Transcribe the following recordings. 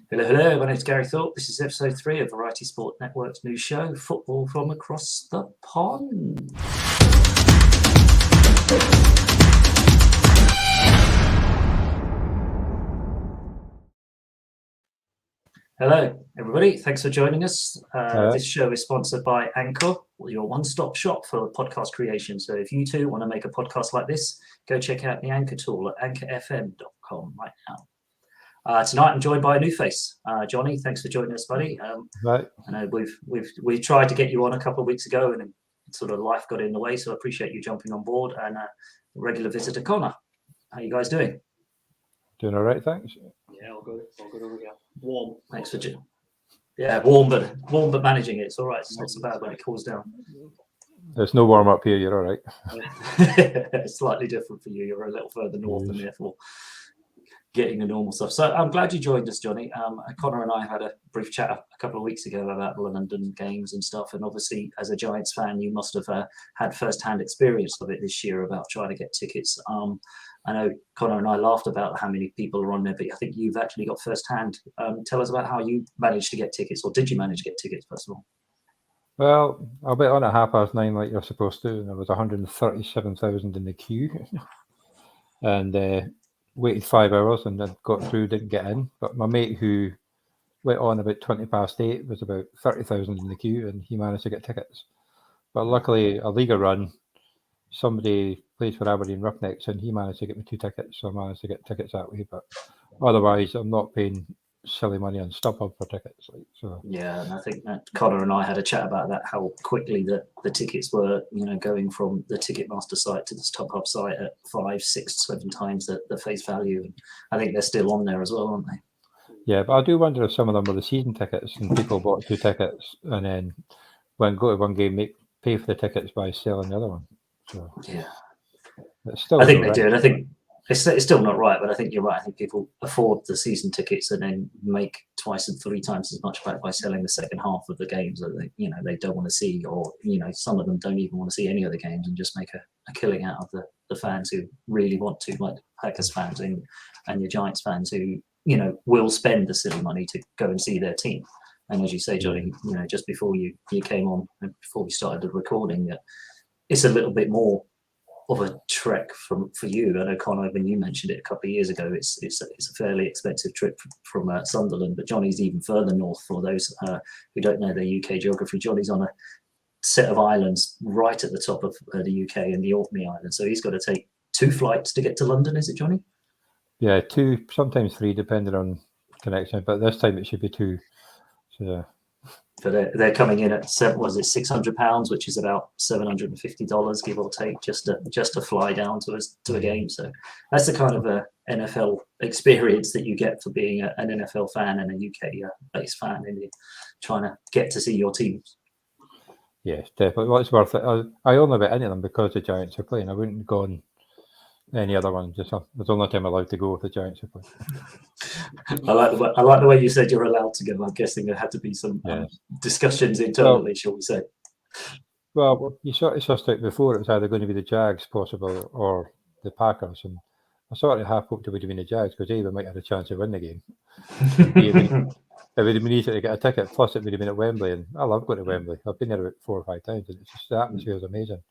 Hello, hello. My name's Gary Thorpe. This is episode 3 of Variety Sport Network's new show, Football from Across the Pond. Hello, everybody. Thanks for joining us. This show is sponsored by Anchor, your one-stop shop for podcast creation. So if you too want to make a podcast like this, go check out the Anchor tool at anchorfm.com right now. Tonight I'm joined by a new face, Johnny. Thanks for joining us, buddy. Right. I know we've tried to get you on a couple of weeks ago, and sort of life got in the way. So I appreciate you jumping on board. And regular visitor Connor, how you guys doing? Doing all right, thanks. Yeah, all good over here. Warm. Thanks for warm but managing it. It's all right. It's not so bad when it cools down. There's no warm up here. You're all right. It's slightly different for you. You're a little further north, and therefore getting the normal stuff. So I'm glad you joined us, Johnny. Connor and I had a brief chat a couple of weeks ago about the London games and stuff. And obviously, as a Giants fan, you must have had first-hand experience of it this year about trying to get tickets. I know Connor and I laughed about how many people are on there, but I think you've actually got first-hand. Tell us about how you managed to get tickets, or did you manage to get tickets, first of all? Well, I went on at 9:30 like you're supposed to, and there was 137,000 in the queue. And waited 5 hours and then got through, didn't get in. But my mate who went on about 8:20 was about 30,000 in the queue, and he managed to get tickets. But luckily, a league run, somebody plays for Aberdeen Roughnecks, and he managed to get me 2 tickets, so I managed to get tickets that way. But otherwise, I'm not paying silly money on StubHub for tickets. Yeah, and I think that Connor and I had a chat about that, how quickly the tickets were, going from the Ticketmaster site to the StubHub site at 5, 6, 7 times the face value. And I think they're still on there as well, aren't they? Yeah, but I do wonder if some of them were the season tickets, and people bought 2 tickets and then go to one game, pay for the tickets by selling the other one. So yeah, it's still I think they do, and I think it's still not right, but I think you're right. I think people afford the season tickets and then make 2 and 3 times as much back by selling the second half of the games that they don't want to see, or some of them don't even want to see any of the games and just make a killing out of the fans who really want to, like Packers fans and your Giants fans who will spend the silly money to go and see their team. And as you say, Johnny, just before you came on and before we started the recording, that it's a little bit more of a trek for you. I know, Connor, when you mentioned it a couple of years ago, it's a fairly expensive trip from Sunderland, but Johnny's even further north. For those who don't know their UK geography, Johnny's on a set of islands right at the top of the UK in the Orkney Islands, so he's got to take 2 flights to get to London. Is it, Johnny? Yeah, 2, sometimes 3, depending on connection, but this time it should be 2. So but they're coming in at £600, which is about $750, give or take, just to fly down to a game. So that's the kind of NFL experience that you get for being an NFL fan and a UK based fan, and trying to get to see your teams. Yes, definitely. Well, it's worth it. I only went into them because the Giants are playing. I wouldn't have gone any other one. Just it's the only time allowed to go if the Giants are playing. I like the way you said you're allowed to go. I'm guessing there had to be some discussions internally, shall we say? Well, you sort of sussed out before it was either going to be the Jags, possible, or the Packers, and I sort of half hoped it would have been the Jags because we might have a chance to win the game. It would have been easy to get a ticket. Plus, it would have been at Wembley, and I love going to Wembley. I've been there about 4 or 5 times, and it's just the atmosphere is amazing.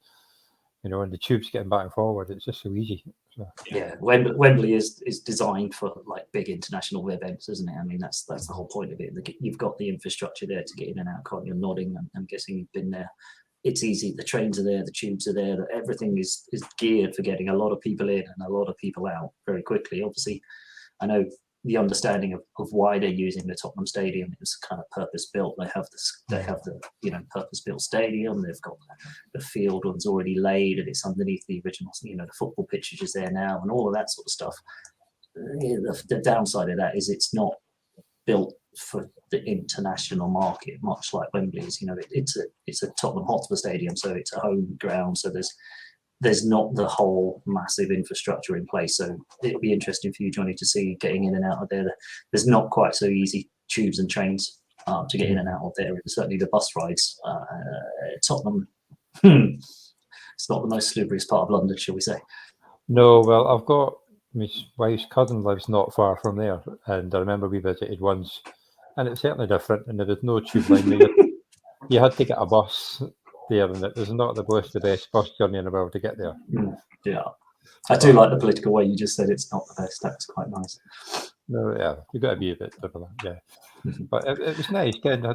And the tubes getting back and forward, it's just so easy. So. Yeah, Wembley is designed for like big international events, isn't it? I mean, that's the whole point of it. You've got the infrastructure there to get in and out. You're nodding. I'm guessing you've been there. It's easy. The trains are there. The tubes are there. Everything is geared for getting a lot of people in and a lot of people out very quickly. Obviously, I know the understanding of why they're using the Tottenham Stadium is kind of purpose built. They have the purpose built stadium. They've got the field one's already laid, and it's underneath the original. The football pitch is there now, and all of that sort of stuff. The downside of that is it's not built for the international market, much like Wembley is. It's a Tottenham Hotspur Stadium, so it's a home ground. So there's not the whole massive infrastructure in place. So it'll be interesting for you, Johnny, to see getting in and out of there. There's not quite so easy tubes and trains to get in and out of there. Certainly the bus rides. Tottenham, it's not the most slipperyest part of London, shall we say. No, well, I've got my wife's cousin lives not far from there, and I remember we visited once, and it's certainly different. And there was no tube line. You had to get a bus there, and it was not the best bus journey in the world to get there. Yeah, I do like the political way you just said it's not the best. That's quite nice. No, yeah, you've got to be a bit different, yeah. But it was nice. Again,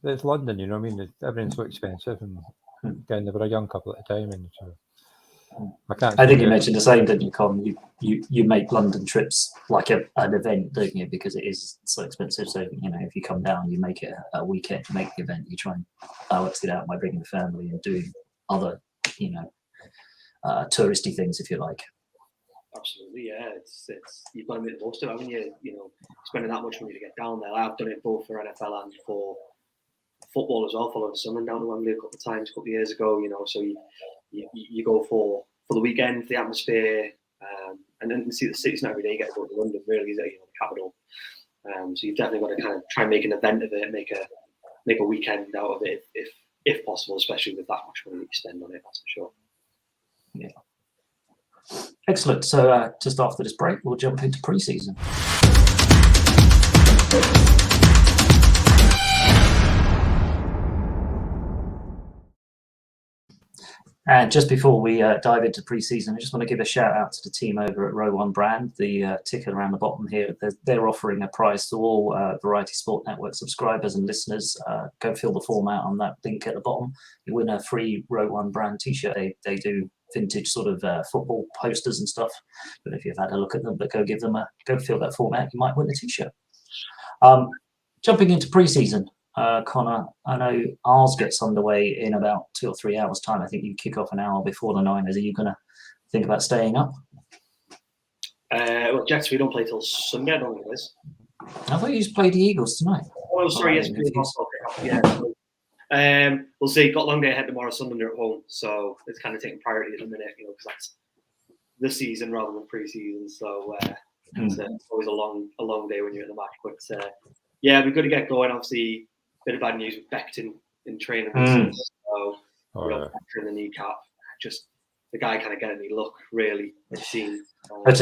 it's London, you know what I mean? Everything's so expensive, and again, they were a young couple at the time, and so I think you mentioned the same, didn't you, Con? You make London trips like an event, don't you? Because it is so expensive. So if you come down, you make it a weekend, you make the event. You try and balance it out by bringing the family and doing other, touristy things, if you like. Absolutely, yeah. It's you've got to make the most of it, haven't you? Spending that much money to get down there. I've done it both for NFL and for football as well. Followed Sunderland down to Wembley a couple of times, a couple of years ago. So you go for the weekend, the atmosphere, and then see the city's not every day. You get to go to London, really, is it? The capital. So you've definitely got to kind of try and make an event of it, make a weekend out of it, if possible, especially with that much money that you spend on it. That's for sure. Yeah. Excellent. So just after this break, we'll jump into pre-season. And just before we dive into pre-season, I just want to give a shout out to the team over at Row One Brand. The ticker around the bottom here, they're offering a prize to all Variety Sport Network subscribers and listeners. Go fill the form out on that link at the bottom. You win a free Row One Brand t-shirt. They do vintage sort of football posters and stuff. But if you've had a look at them, but go fill that form out, you might win a t-shirt. Jumping into pre-season. Connor, I know ours gets underway in about 2 or 3 hours' time. I think you kick off an hour before the Niners. Are you going to think about staying up? Well, Jets, we don't play till Sunday, I don't think it is. I thought you just played the Eagles tonight. Oh, sorry, yes, yeah. We'll see. Got a long day ahead tomorrow. Sunday at home, so it's kind of taking priority at the minute, because that's the season rather than pre-season. So it's always a long day when you're in the match. But yeah, it'd be good to get going. Obviously, bit of bad news with Becton in training. So real fracture in the kneecap. Just the guy kind of getting me look, really, it seems. Of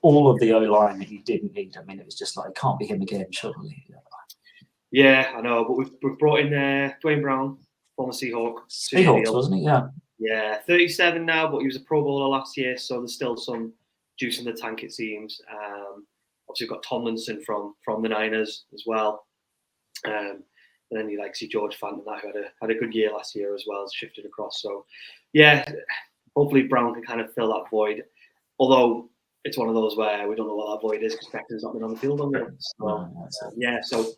all of the O-line that you didn't need, I mean, it was just like, it can't be him again, surely. Yeah, I know, but we've brought in Dwayne Brown, former Seahawk. Seahawks, wasn't he? Yeah. Yeah, 37 now, but he was a Pro Bowler last year, so there's still some juice in the tank, it seems. Obviously, we've got Tomlinson from the Niners as well. And then you see George Fant, who had a good year last year as well, shifted across. So, yeah, hopefully Brown can kind of fill that void. Although it's one of those where we don't know what that void is because Becton's not been on the field on it. So, yeah, so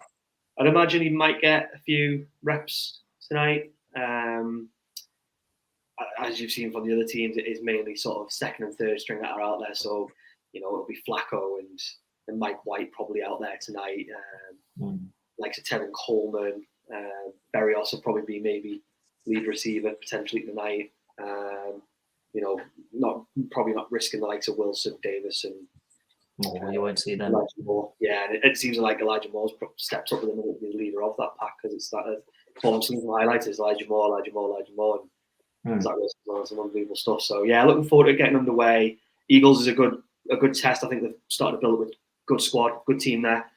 I'd imagine he might get a few reps tonight. As you've seen from the other teams, it is mainly sort of second and third string that are out there. So, it'll be Flacco and Mike White probably out there tonight. Like Tevin Coleman, Berrios will probably be maybe lead receiver potentially tonight. Probably not risking the likes of Wilson, Davis, and you won't see them. Elijah Moore. Yeah, and it seems like Elijah Moore's stepped up with the leader of that pack because it's that. All I'm seeing highlights is Elijah Moore, and Zach Wilson, some unbelievable stuff. So yeah, looking forward to getting underway. Eagles is a good test. I think they've started to build up a good squad, good team there.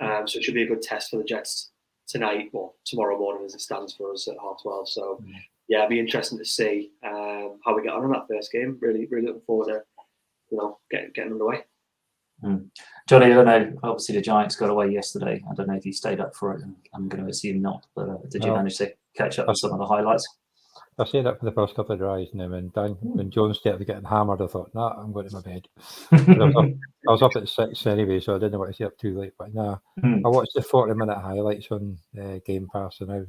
So it should be a good test for the Jets tonight or tomorrow morning as it stands for us at 12:30. So yeah, it'll be interesting to see how we get on in that first game. Really, really looking forward to getting underway. Johnny, I don't know. Obviously, the Giants got away yesterday. I don't know if you stayed up for it. I'm going to assume not. But did you manage to catch up with some of the highlights? I stayed up for the first couple of drives, and then when Jones started getting hammered, I thought, nah, I'm going to my bed. I was up at 6 anyway, so I didn't want to stay up too late. But nah, I watched the 40-minute highlights on Game Pass, and there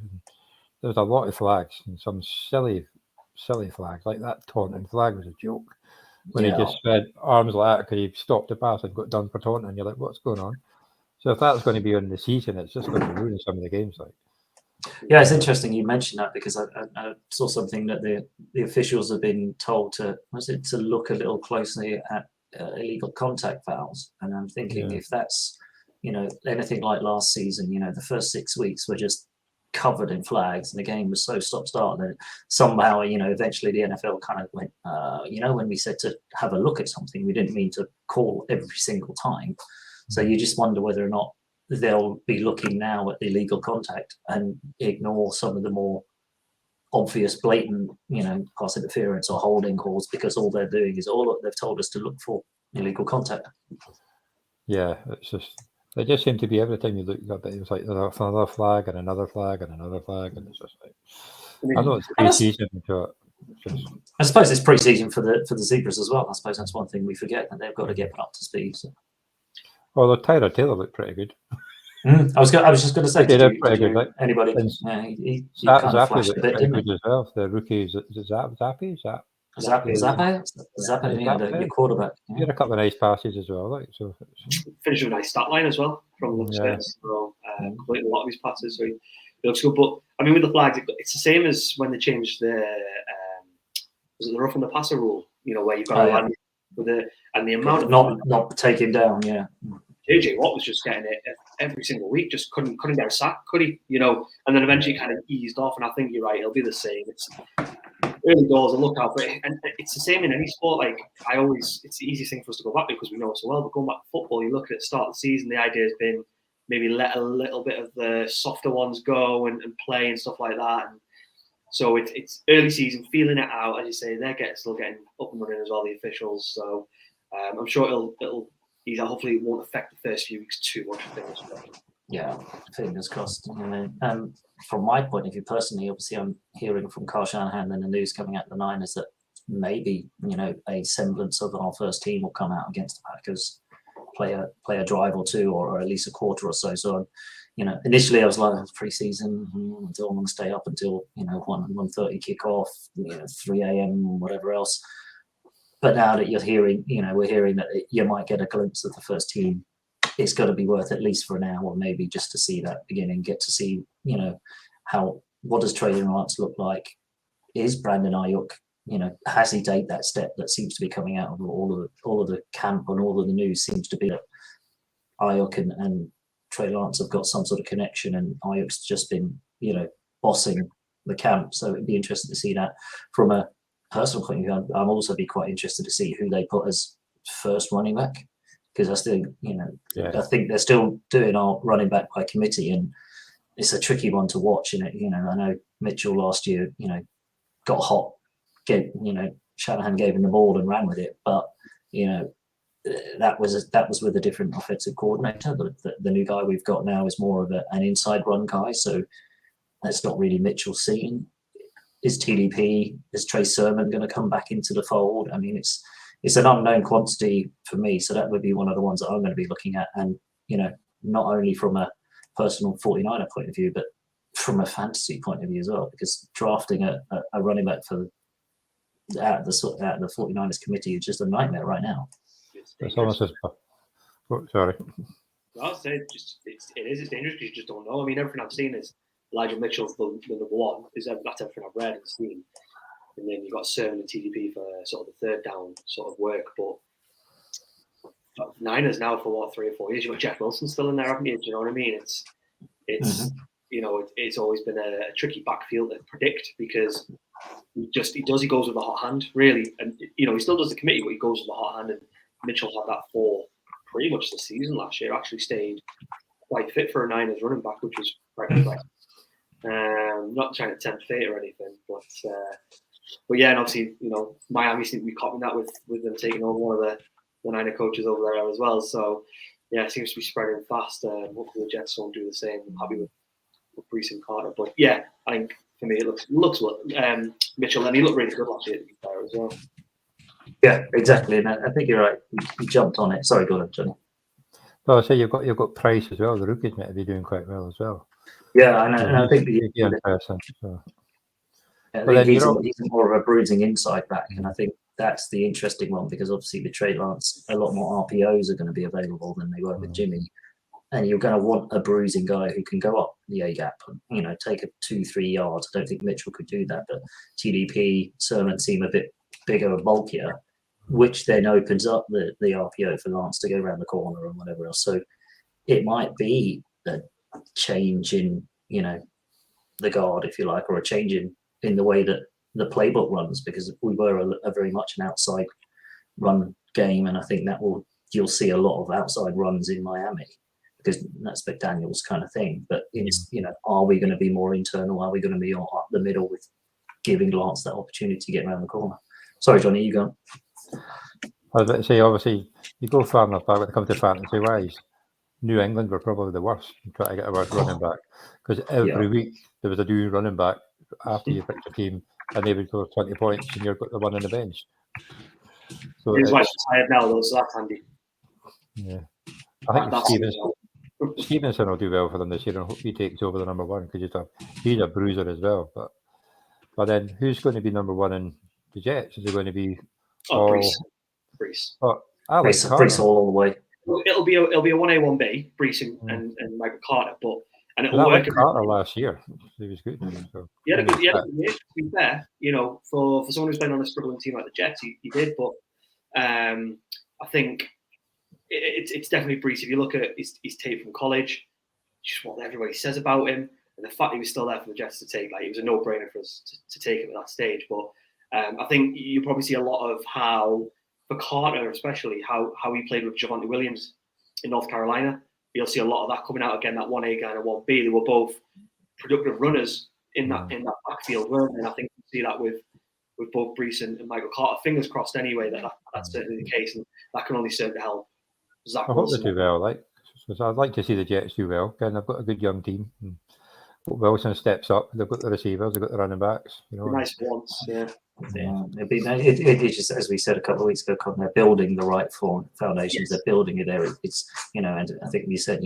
was a lot of flags and some silly flags, like that taunting flag was a joke. When he just had arms like that because he stopped the pass and got done for taunting, you're like, what's going on? So if that's going to be on the season, it's just going to ruin some of the games. Yeah, it's interesting you mentioned that because I saw something that the officials have been told to look a little closely at illegal contact fouls, and I'm thinking if that's anything like last season, the first 6 weeks were just covered in flags, and the game was so stop-start that somehow, eventually the NFL kind of went, when we said to have a look at something, we didn't mean to call every single time. So you just wonder whether or not they'll be looking now at illegal contact and ignore some of the more obvious, blatant, pass interference or holding calls, because all they're doing is they've told us to look for illegal contact. Yeah, they just seem to be, every time you look up, it was like another flag and another flag and another flag, and it's just like, I know it's pre-season, so I suppose it's pre-season for the Zebras as well. I suppose that's one thing we forget, that they've got to get up to speed. So. Although Tyler Taylor looked pretty good. I was just going to say, did pretty good. Like, anybody? He kind of Zappy flashed looked a bit, pretty didn't good as well. The rookie, is it Zappy? Zappy, your quarterback. He had a couple of nice passes as well. Like, so finished with a nice stat line as well from the looks so completed a lot of his passes. So he looks good. But I mean, with the flags, it's the same as when they changed the was it the rough on the passer rule? Where you've got to land with it, and the amount of not take him down. Yeah. JJ Watt was just getting it every single week, just couldn't get a sack, could he? And then eventually kind of eased off. And I think you're right, it'll be the same. It's early doors, a look out for it, and it's the same in any sport. Like it's the easiest thing for us to go back to because we know it so well. But going back to football, you look at the start of the season, the idea has been maybe let a little bit of the softer ones go and play and stuff like that. And so it's early season, feeling it out, as you say. They're still getting up and running as well, the officials. So I'm sure it'll. Hopefully, it won't affect the first few weeks too much. Yeah, fingers crossed. From my point of view, personally, obviously, I'm hearing from Kyle Shanahan and the news coming out of the Niners that maybe a semblance of our first team will come out against the Packers, play a drive or two, or at least a quarter or so. So, initially I was like, pre-season, until I'm going to stay up until 1:30 kickoff, 3 a.m. whatever else. But now that you're hearing, we're hearing that you might get a glimpse of the first team, it's got to be worth at least for an hour, maybe just to see that beginning, get to see, what does Trey Lance look like? Is Brandon Ayuk, has he taken that step that seems to be coming out of all of the camp, and all of the news seems to be that Ayuk and Trey Lance have got some sort of connection, and Ayuk's just been, bossing the camp. So it'd be interesting to see that from a personal point of view. I'm also be quite interested to see who they put as first running back, because I still, I think they're still doing our running back by committee, and it's a tricky one to watch. And I know Mitchell last year, got hot, Shanahan gave him the ball and ran with it, but that was with a different offensive coordinator. The new guy we've got now is more of an inside run guy, so that's not really Mitchell's scene. Is TDP, is Trey Sermon going to come back into the fold? I mean, it's an unknown quantity for me, so that would be one of the ones that I'm going to be looking at. And, not only from a personal 49er point of view, but from a fantasy point of view as well, because drafting a running back out of the 49ers committee is just a nightmare right now. It's almost as... sorry. I'll say it's dangerous because you just don't know. I mean, everything I've seen is Elijah Mitchell's the number one. That's everything I've read and seen. And then you've got Sermon and TDP for sort of the third down sort of work. But Niners now for 3 or 4 years. You've got Jeff Wilson still in there, haven't you? Do you know what I mean? It's it's always been a tricky backfield to predict, because he goes with a hot hand, really. And he still does the committee, but he goes with a hot hand. And Mitchell had that for pretty much the season last year. Actually stayed quite fit for a Niners running back, which was quite impressive. Not trying to tempt fate or anything, but yeah, and obviously, Miami seems to be copying that with them taking over one of the Niner coaches over there as well. So yeah, it seems to be spreading fast. Hopefully the Jets won't do the same. I'm happy with Brees and Carter, but yeah, I think for me it looks Mitchell, and he looked really good last year as well. Yeah, exactly, and I think you're right. You jumped on it. Sorry, go on, Johnny. Well, I say you've got Price as well. The rookies might be doing quite well as well. Yeah, and I think he's more of a bruising inside back, and I think that's the interesting one, because obviously with Trey Lance, a lot more RPOs are going to be available than they were with Jimmy, and you're going to want a bruising guy who can go up the A gap and take a 2-3 yards. I don't think Mitchell could do that, but TDP, Sermon seem a bit bigger and bulkier, which then opens up the RPO for Lance to go around the corner and whatever else. So it might be a change in the guard, if you like, or a change in the way that the playbook runs, because we were a very much an outside run game, and I think you'll see a lot of outside runs in Miami because that's McDaniel's kind of thing. But it's, are we going to be more internal? Are we going to be up the middle with giving Lance that opportunity to get around the corner? Sorry, Johnny, you go. I was about to say, obviously, you go far enough back when it comes to fantasy-wise, New England were probably the worst in trying to get a running back, because every week there was a new running back after you picked your team, and they would score 20 points, and you've got the one on the bench. So he's like tired now, though, so that's handy. Yeah, I think Stevenson will do well for them this year, and hope he takes over the number one, because he's a bruiser as well. But then who's going to be number one in the Jets? Is it going to be Brees? Oh, I like Brees all the way. It'll be a 1A 1B, Brees and Michael Carter, and it'll work. Carter last year, he was good. So he had a good year. To be fair, for someone who's been on a struggling team like the Jets, he did. But I think it's definitely Brees. If you look at his tape from college, just what everybody says about him, and the fact he was still there for the Jets to take, it was a no-brainer for us to take him at that stage. But I think you probably see a lot of how, for Carter especially, how he played with Javonte Williams in North Carolina. You'll see a lot of that coming out again, that 1A guy and a 1B. They were both productive runners in that backfield, weren't they? And I think you see that with both Brees and Michael Carter. Fingers crossed anyway that's certainly the case, and that can only serve to help Zach Wilson. I hope they do well. So I'd like to see the Jets do well. Again, they've got a good young team. Wilson steps up. They've got the receivers. They've got the running backs. Nice ones, yeah. It's just, as we said a couple of weeks ago, they're building the right foundations. Yes. They're building it there. It's and I think we said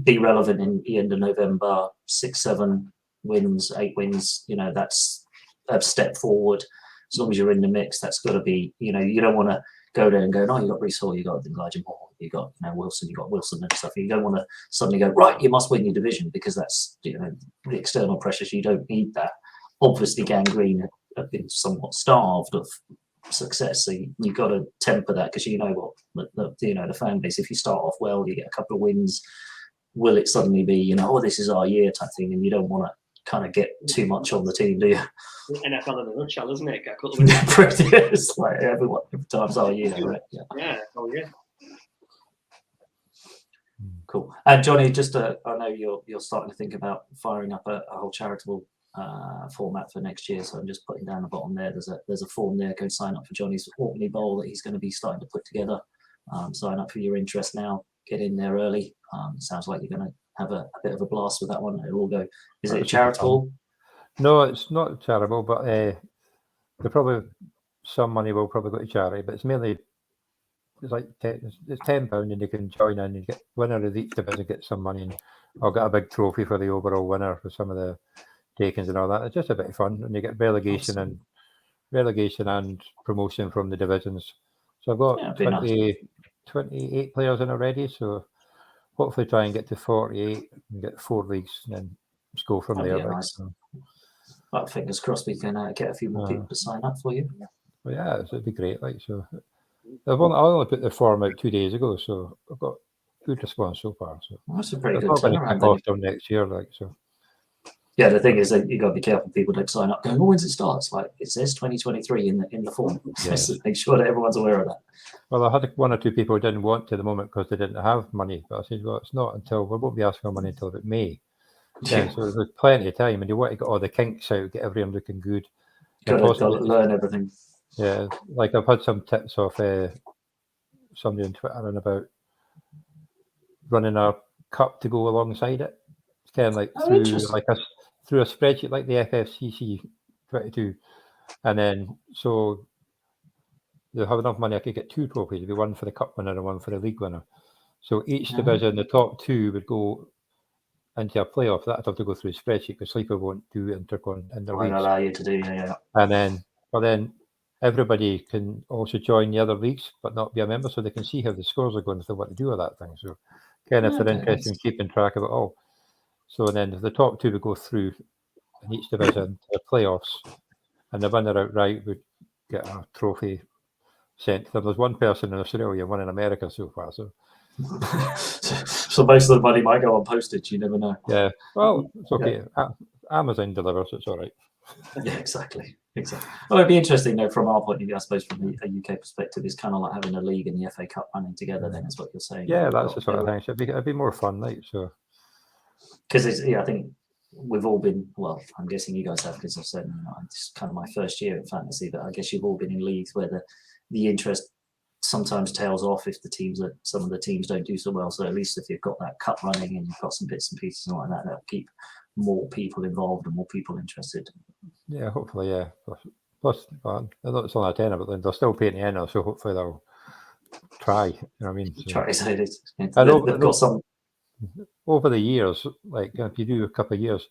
be relevant in the end of November. 6, 7 wins, 8 wins. That's a step forward. As long as you're in the mix, that's got to be. You don't want to go there and go, no, you got Brees Hall, you got Elijah Moore, you got Wilson, you got Wilson and stuff. You don't want to suddenly go, right, you must win your division, because that's the external pressures. You don't need that. Obviously, Gang Green have been somewhat starved of success, so you've got to temper that, because the fan base, if you start off well, you get a couple of wins, will it suddenly be this is our year type thing, and you don't want to kind of get too much on the team, do you? NFL in a nutshell, isn't it? Get a couple of wins. It's like every time's our year, right? Yeah. Oh yeah. Cool. And Johnny, just I know you're starting to think about firing up a whole charitable format for next year, so I'm just putting down the bottom there. There's a form there. Go sign up for Johnny's Orkney Bowl that he's going to be starting to put together. Sign up for your interest now. Get in there early. Sounds like you're going to have a bit of a blast with that one. It'll all go. Is it charitable? No, it's not charitable, but some money will probably go to charity, but it's mainly it's £10 and you can join in and you get winner of each division, get some money, and I'll get a big trophy for the overall winner for some of the takings and all that. It's just a bit of fun, and you get relegation and promotion from the divisions. So I've got 28 players in already, so hopefully try and get to 48 and get 4 leagues, and then just go from there. Nice. Well, fingers crossed we can get a few more people to sign up for you. Well, yeah, it'd be great. So I only put the form out 2 days ago, so I've got good response so far. So that's a pretty good turnaround. Off till next year, so. Yeah, the thing is that you got to be careful. People don't sign up going, when's it start? It's like, it says 2023 in the form. So make sure that everyone's aware of that. Well, I had 1 or 2 people who didn't want to at the moment because they didn't have money. But I said, well, it's not until, we won't be asking for money until about May. Yeah, so there's plenty of time, and you want to get all the kinks out, get everyone looking good. Got to learn everything. Yeah, like I've had some tips off somebody on Twitter and about running a cup to go alongside it. It's kind of like through a spreadsheet like the FFCC 22, and then so they'll have enough money. I could get 2 trophies. It'd be one for the cup winner and one for the league winner. So each division, the top 2 would go into a playoff. That'd have to go through a spreadsheet because Sleeper won't do intercon in the leagues. Allow you to do, yeah. And then everybody can also join the other leagues, but not be a member, so they can see how the scores are going if they want to do all that thing. So, if they're interested in keeping track of it all. So then the top 2 would go through in each division to the playoffs, and the winner outright would get a trophy sent to them. There's 1 person in Australia, 1 in America so far. So most of the money might go on postage. You never know. Yeah, well, it's okay. Amazon delivers, it's all right. Yeah, exactly. Well, it'd be interesting though, from our point of view, I suppose, from a UK perspective, is kind of like having a league and the FA Cup running together. Then is what you're saying. Yeah, that's the sort of thing. It'd be more fun, like so. Because I think we've all been. Well, I'm guessing you guys have, because I've said it's kind of my first year in fantasy, but I guess you've all been in leagues where the interest sometimes tails off if some of the teams don't do so well. So at least if you've got that cup running and you've got some bits and pieces and like that, that'll keep more people involved and more people interested. Yeah, hopefully, yeah. Plus, I know it's only a tenner, but then they're still paying the end, so hopefully they'll try. You know what I mean? So, Try to say it is. I They've got some. over the years, like if you do a couple of years,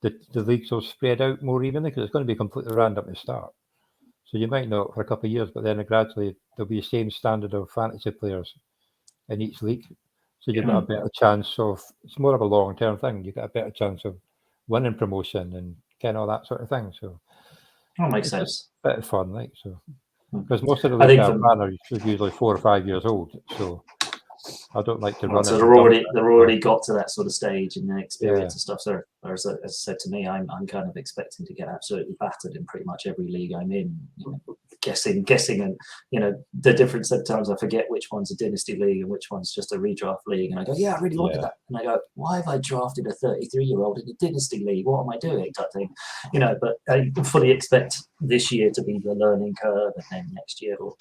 the leagues will spread out more evenly because it's going to be completely random to start. So you might know it for a couple of years, but then gradually there'll be the same standard of fantasy players in each league. So you've got a better chance of, it's more of a long-term thing. You've got a better chance of winning promotion and kind of all that sort of thing. So That makes sense. A bit of fun, like so. Because most of the I think leagues are usually 4 or 5 years old. So I don't like to run it. So they're already got to that sort of stage and the experience and stuff. So as I said to me, I'm kind of expecting to get absolutely battered in pretty much every league I'm in. Guessing, and the difference. Sometimes I forget which one's a dynasty league and which one's just a redraft league. And I go, yeah, I really wanted that. And I go, why have I drafted a 33-year-old in a dynasty league? What am I doing? Type thing, But I fully expect this year to be the learning curve, and then next year, or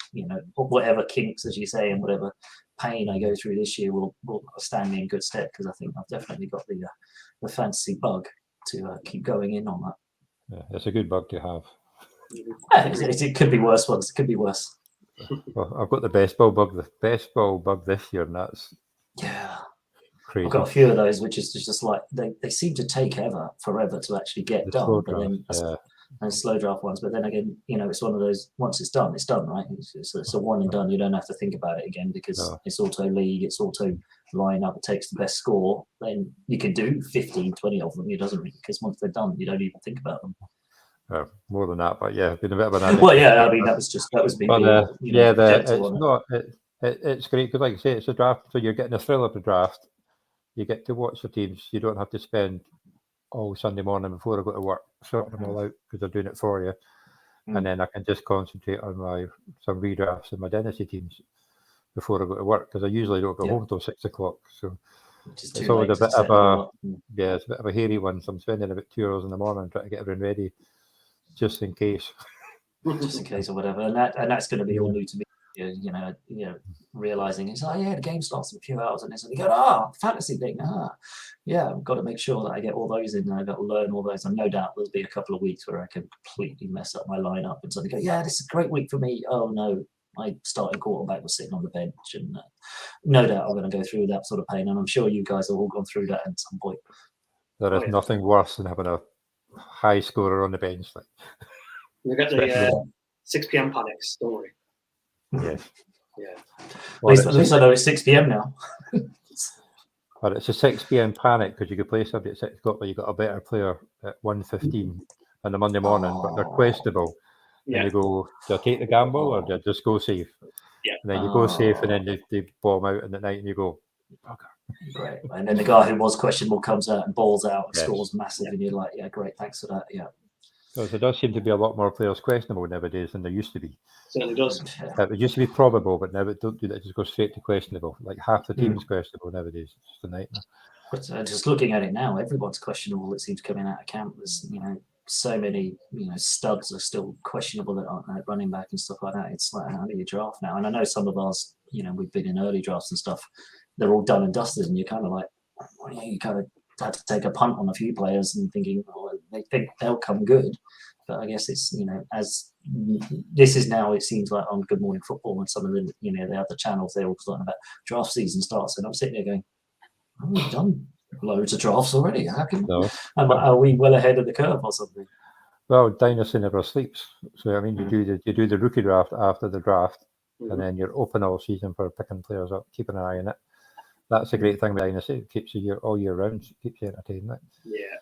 whatever kinks, as you say, and whatever pain I go through this year will stand me in good stead, because I think I've definitely got the fantasy bug to keep going in on that. Yeah, it's a good bug to have. It could be worse ones. It could be worse. Well, I've got the best ball bug this year, and that's crazy. I've got a few of those, which is just like they seem to take forever to actually get done. But then and slow draft ones, but then again, it's one of those. Once it's done, right? It's a one and done. You don't have to think about it again, because it's auto league, it's auto line up. It takes the best score. Then you can do 15, 20 of them. It doesn't really, because once they're done, you don't even think about them. More than that, but yeah, been a bit of an addict. Well, yeah, I mean that was me. But it's great because, like I say, it's a draft, so you're getting a thrill of the draft. You get to watch the teams. You don't have to spend all Sunday morning before I go to work sorting them all out, because they're doing it for you, and then I can just concentrate on some redrafts of my dynasty teams before I go to work, because I usually don't go home till 6 o'clock. So it's always a bit of it's a bit of a hairy one. So I'm spending about 2 hours in the morning trying to get everything ready, just in case. Just in case or whatever, and that's going to be all new to me. Realizing it's the game starts in a few hours, and it's you go, fantasy thing. I've got to make sure that I get all those in, and I've got to learn all those. And no doubt there'll be a couple of weeks where I completely mess up my lineup and suddenly go, this is a great week for me. Oh no, my starting quarterback was sitting on the bench, and no doubt I'm going to go through that sort of pain, and I'm sure you guys have all gone through that at some point. There is nothing worse than having a high scorer on the bench. You get the 6 p.m. panics, don't worry. Yes. Yeah. At least I know it's 6 p.m. now. But it's a 6 p.m. panic, because you could play somebody at 6 o'clock, but you got a better player at 1:15 on the Monday morning, but they're questionable. Yeah. And you go, do I take the gamble or do I just go safe? Yeah. And then you go safe, and then they bomb out in the night, and you go, great. And then the guy who was questionable comes out and balls out and scores massive, and you're like, great, thanks for that. Yeah. Because there does seem to be a lot more players questionable nowadays than there used to be. Certainly does. It used to be probable, but now it don't do that. It just goes straight to questionable. Like half the team is questionable nowadays. It's just a nightmare. But just looking at it now, everyone's questionable. It seems coming out of camp. There's so many studs are still questionable that aren't running back and stuff like that. It's like, how do you draft now? And I know some of ours, we've been in early drafts and stuff. They're all done and dusted, and you're kind of like, you kind of had to take a punt on a few players and thinking, they think they'll come good. But I guess it's, as this is now, it seems like on Good Morning Football and some of the, the other channels, they're all talking about draft season starts. And I'm sitting there going, we've done loads of drafts already. How can are we well ahead of the curve or something? Well, dynasty never sleeps. So, I mean, you do the rookie draft after the draft, and then you're open all season for picking players up, keeping an eye on it. That's a great thing with dynasty. It keeps you all year round. It keeps you entertained.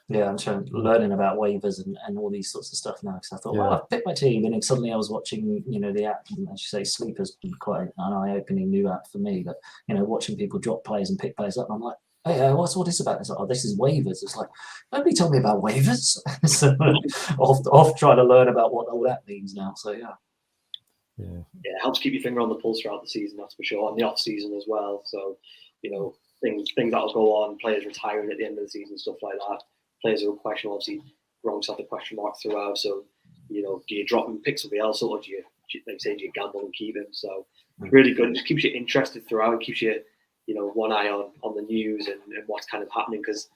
Yeah, I'm learning about waivers and all these sorts of stuff now, because I thought, I've picked my team, and then suddenly I was watching, the app, and as you say, Sleeper's been quite an eye-opening new app for me. But watching people drop players and pick players up, I'm like, hey, what's all this about? It's like, oh, this is waivers. It's like, nobody told me about waivers. So off trying to learn about what all that means now. So yeah, it helps keep your finger on the pulse throughout the season, that's for sure, and the off season as well. So things that'll go on, players retiring at the end of the season, stuff like that. Players who are questionable, obviously, wrong side the question mark throughout. So do you drop him and pick somebody else, or do you, like say, do you gamble and keep him? So it's really good. It just keeps you interested throughout. It keeps you one eye on the news and what's kind of happening, because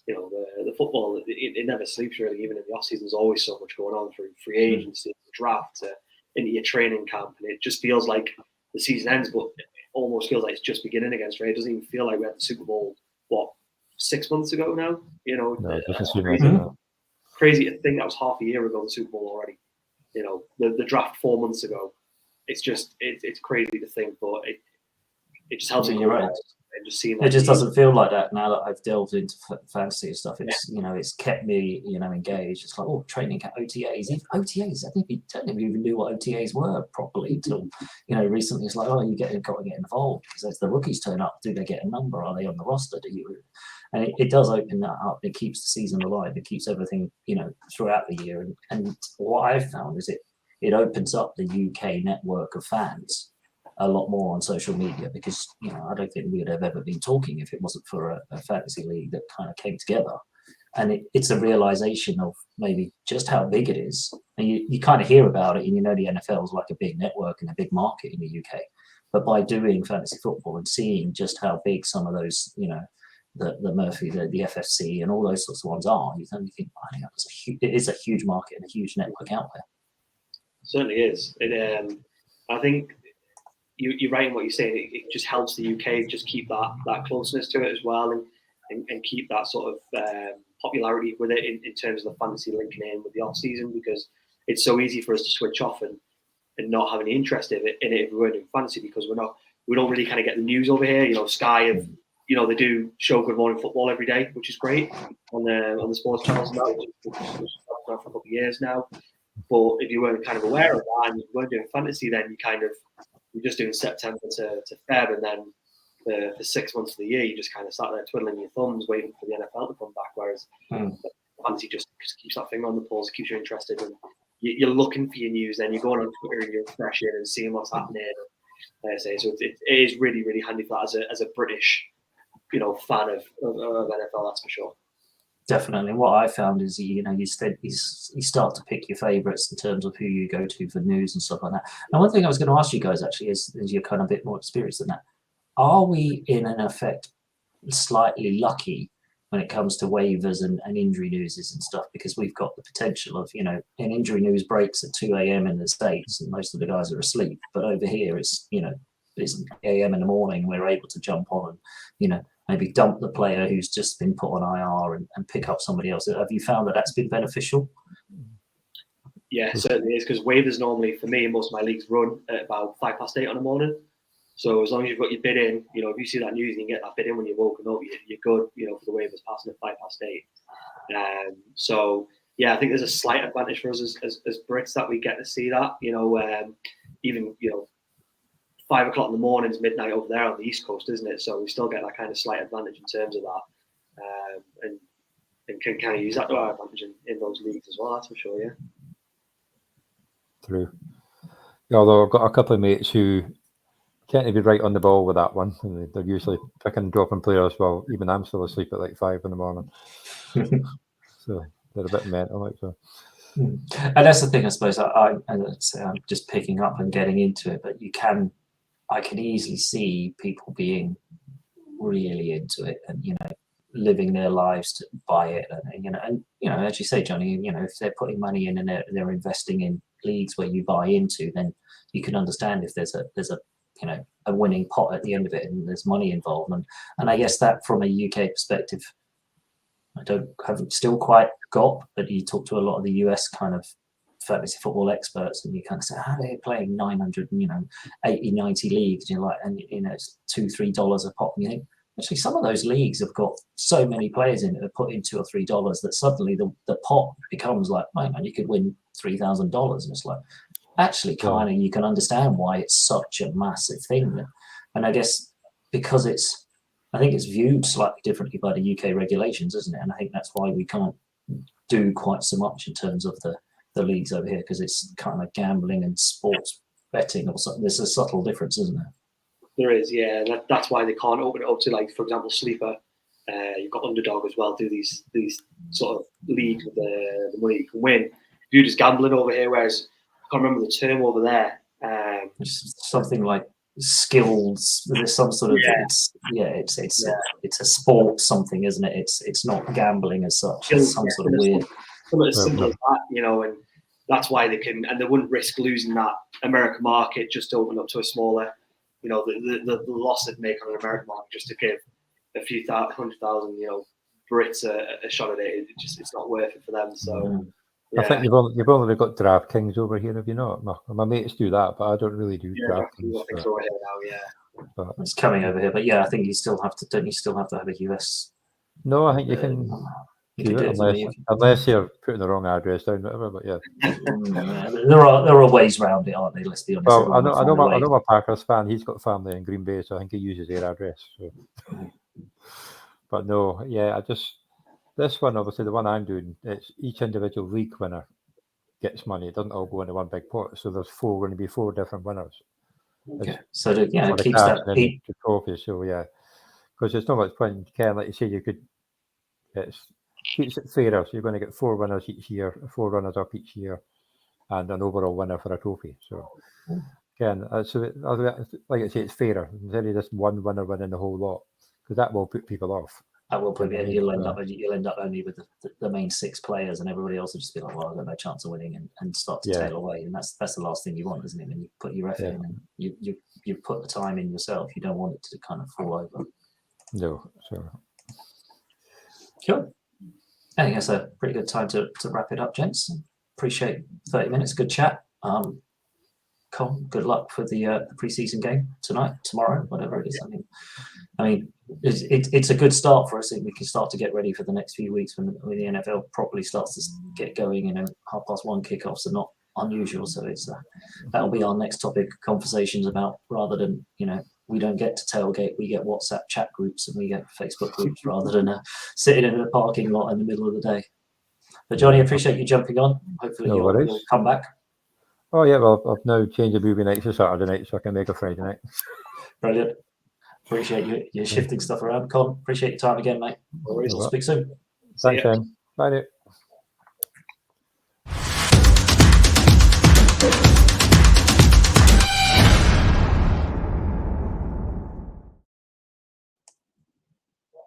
the football, it never sleeps really. Even in the off season, there's always so much going on through free agency, draft, into your training camp, and it just feels like the season ends, but it almost feels like it's just beginning again. Right? It doesn't even feel like we had the Super Bowl 6 months ago now. No, it doesn't seem like that. Crazy to think that was half a year ago, the Super Bowl already. The draft 4 months ago. It's just it's crazy to think, but it just helps. You're right. And just seeing it just doesn't feel like that now that I've delved into fantasy and stuff. It's it's kept me engaged. It's like, oh, training camp, OTAs. I don't even knew what OTAs were properly until recently. It's like, oh, got to get involved, because as the rookies turn up, do they get a number? Are they on the roster? And it does open that up. It keeps the season alive. It keeps everything throughout the year. And what I've found is it opens up the UK network of fans a lot more on social media, because I don't think we would have ever been talking if it wasn't for a fantasy league that kind of came together. And it's a realization of maybe just how big it is. And you kind of hear about it, and the NFL is like a big network and a big market in the UK. But by doing fantasy football and seeing just how big some of those, the Murphy, the FFC, and all those sorts of ones are, you think, it is a huge market and a huge network out there. It certainly is. I think you're right in what you're saying. It just helps the UK just keep that closeness to it as well, and keep that sort of popularity with it in terms of the fantasy linking in with the off season, because it's so easy for us to switch off and not have any interest in it if we weren't doing fantasy, because we don't really kind of get the news over here. Sky have they do show Good Morning Football every day, which is great on the sports channels now, which for a couple of years now. But if you weren't kind of aware of that and you weren't doing fantasy, then you're just doing September to Feb, and then for 6 months of the year, you just kind of sat there twiddling your thumbs, waiting for the NFL to come back. Whereas fantasy just keeps that finger on the pulse, keeps you interested, and you're looking for your news. Then you're going on Twitter and you're refreshing and seeing what's happening. So it is really, really handy for that as a British, fan of NFL. That's for sure. Definitely. What I found is, you start to pick your favourites in terms of who you go to for news and stuff like that. And one thing I was going to ask you guys actually is you're kind of a bit more experienced than that. Are we, in an effect, slightly lucky when it comes to waivers and injury news and stuff? Because we've got the potential of, an injury news breaks at 2 a.m. in the States and most of the guys are asleep. But over here, it's 8 a.m. in the morning, we're able to jump on and, maybe dump the player who's just been put on IR and pick up somebody else. Have you found that that's been beneficial? Yeah, it certainly is, because waivers normally, for me, in most of my leagues, run at about 8:05 in the morning. So as long as you've got your bid in, if you see that news and you get that bid in when you're woken up, you're good, for the waivers passing at 8:05. So, yeah, I think there's a slight advantage for us as Brits that we get to see that, even, 5 o'clock in the morning is midnight over there on the East Coast, isn't it? So we still get that kind of slight advantage in terms of that, and can kind of use that to our advantage in those leagues as well. That's for sure, yeah. True. Yeah, although I've got a couple of mates who can't be right on the ball with that one, and they're usually picking and dropping players. Well, even I'm still asleep at like 5 in the morning, so they're a bit mental, like so. And that's the thing, I suppose. I'm just picking up and getting into it, but I can easily see people being really into it and living their lives to buy it, and as you say, Johnny, if they're putting money in and they're investing in leagues where you buy into, then you can understand if there's a winning pot at the end of it and there's money involved, and I guess that from a UK perspective, haven't still quite got, but you talk to a lot of the US kind of fantasy football experts and you kind of say, they're playing 900, 80, 90 leagues, and you're like, and it's $2-3 a pop, and you think, actually some of those leagues have got so many players in it that put in $2 or $3 that suddenly the pot becomes like, man, you could win $3,000, and it's like, actually kind of you can understand why it's such a massive thing. And I guess because it's I think it's viewed slightly differently by the UK regulations, isn't it? And I think that's why we can't do quite so much in terms of the leagues over here, because it's kind of gambling and sports betting or something. There's a subtle difference, isn't there? There is, yeah. That's why they can't open it up to, like, for example, Sleeper. You've got Underdog as well. Do these sort of leagues with the money you can win. Viewed as gambling over here, whereas I can't remember the term over there. It's something like skills. There's some sort of it's a sport something, isn't it? It's not gambling as such. It's some sort of weird. Something as simple as that, you know, and that's why they can, and they wouldn't risk losing that American market just to open up to a smaller, you know, the loss they'd make on an American market just to give a few 100,000, you know, Brits a shot at it. It's not worth it for them. So. Yeah. I think you've only got DraftKings over here, have you not? My mates do that, but I don't really do DraftKings. I think so over here now, yeah. But it's coming over here, but yeah, I think you still have to. Don't you still have to have a US? No, I think you can do it unless you're putting the wrong address down, whatever. But yeah, there are ways around it, aren't they? Let's be honest. Well, I know my Packers fan. He's got family in Green Bay, so I think he uses their address. So. But no, yeah, this one, obviously, the one I'm doing, it's each individual league winner gets money. It doesn't all go into one big pot. So there's going to be 4 different winners. Okay. So it keeps that the trophies. So yeah, because there's not much point. Ken, like you say, keeps it fairer. So you're going to get 4 winners each year, 4 runners up each year, and an overall winner for a trophy. So Ken, so like I say, it's fairer instead of just one winner winning the whole lot, because that will put people off. That will put you'll end up only with the main 6 players, and everybody else will just be like, well, I've got no chance of winning, and start to tail away. And that's the last thing you want, isn't it? When you put your effort in and you put the time in yourself, you don't want it to kind of fall over. No, so cool. I think that's a pretty good time to wrap it up, gents. Appreciate 30 minutes, good chat. Con, good luck for the preseason game tonight, tomorrow, whatever it is. I mean, it's a good start for us. We can start to get ready for the next few weeks when the NFL properly starts to get going. You know, 1:30 kickoffs are not unusual, so that'll be our next topic of conversations about, rather than, you know, we don't get to tailgate, we get WhatsApp chat groups and we get Facebook groups rather than sitting in a parking lot in the middle of the day. But Johnny, I appreciate you jumping on. Hopefully you'll come back. Oh yeah, well, I've now changed the movie night to Saturday night, so I can make a Friday night. Brilliant. Appreciate you shifting stuff around. Con, appreciate your time again, mate. We'll speak soon. Thanks, Sam. Bye now.